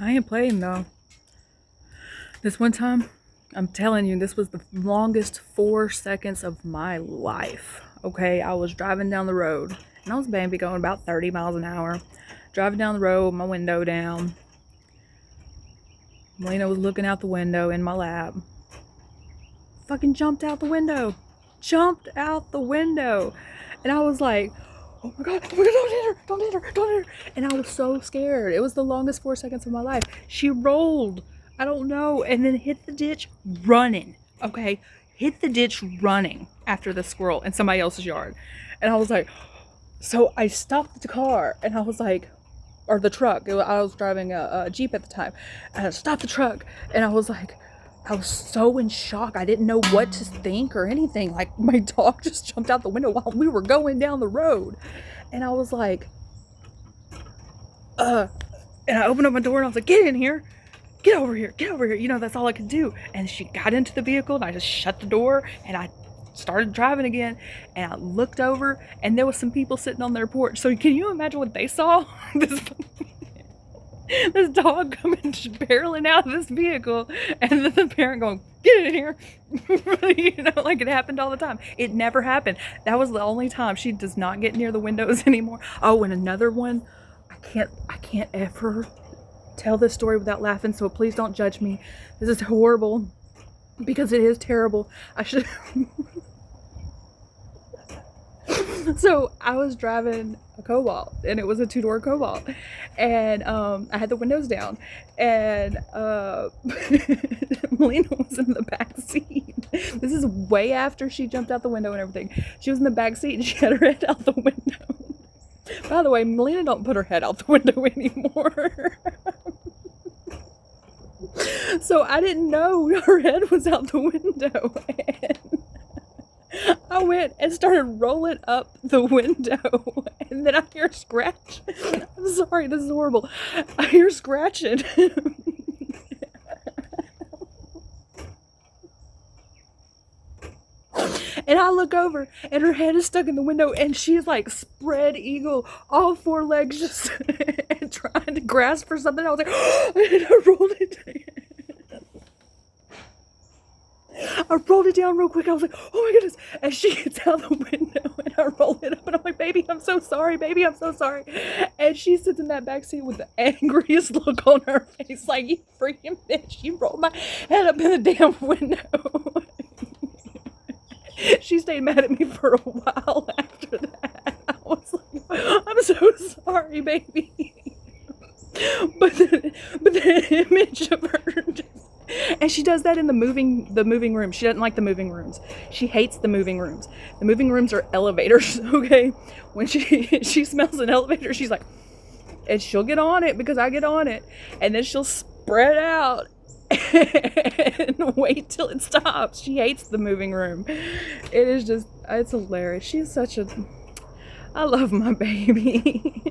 I ain't playing though. This one time, I'm telling you, this was the longest 4 seconds of my life. Okay, I was driving down the road, and I was Bambi going about 30 miles an hour. Driving down the road, my window down. Melina was looking out the window in my lap. Fucking jumped out the window. Jumped out the window. And I was like, oh my god, don't hit her, don't hit her, don't hit her. And I was so scared. It was the longest 4 seconds of my life. She rolled, I don't know, and then hit the ditch running. Okay, hit the ditch running after the squirrel in somebody else's yard. And I was like, so I stopped the car and I was like, or the truck. I was driving a Jeep at the time. And I stopped the truck and I was like, I was so in shock. I didn't know what to think or anything. Like, my dog just jumped out the window while we were going down the road. And I was like, and I opened up my door and I was like, get in here. Get over here. Get over here. You know, that's all I could do. And she got into the vehicle and I just shut the door and I started driving again. And I looked over and there was some people sitting on their porch. So can you imagine what they saw? This dog coming barreling out of this vehicle, and then the parent going, get in here. You know, like it happened all the time. It never happened. That was the only time. She does not get near the windows anymore. Oh, and another one, I can't ever tell this story without laughing, so please don't judge me. This is horrible, because it is terrible. I should So I was driving a Cobalt, and it was a 2-door Cobalt, and I had the windows down, and Melina was in the back seat. This is way after she jumped out the window and everything. She was in the back seat and she had her head out the window. By the way, Melina don't put her head out the window anymore. So I didn't know her head was out the window, and I went and started rolling up the window, and then I hear a scratch. I'm sorry, this is horrible. I hear scratching. And I look over, and her head is stuck in the window, and she's like spread eagle, all 4 legs just trying to grasp for something. I was like, and I rolled it down. I rolled it down real quick. I was like, oh my goodness. And she gets out the window and I roll it up and I'm like, baby, I'm so sorry. Baby, I'm so sorry. And she sits in that back seat with the angriest look on her face. Like, you freaking bitch. You rolled my head up in the damn window. She stayed mad at me for a while after that. I was like, I'm so sorry, baby. But the image of her just, and she does that in the moving room. She doesn't like the moving rooms. She hates the moving rooms. The moving rooms are elevators, okay? When she smells an elevator, she's like, and she'll get on it because I get on it, and then she'll spread out and wait till it stops. She hates the moving room. It is just, it's hilarious. She's such a, I love my baby.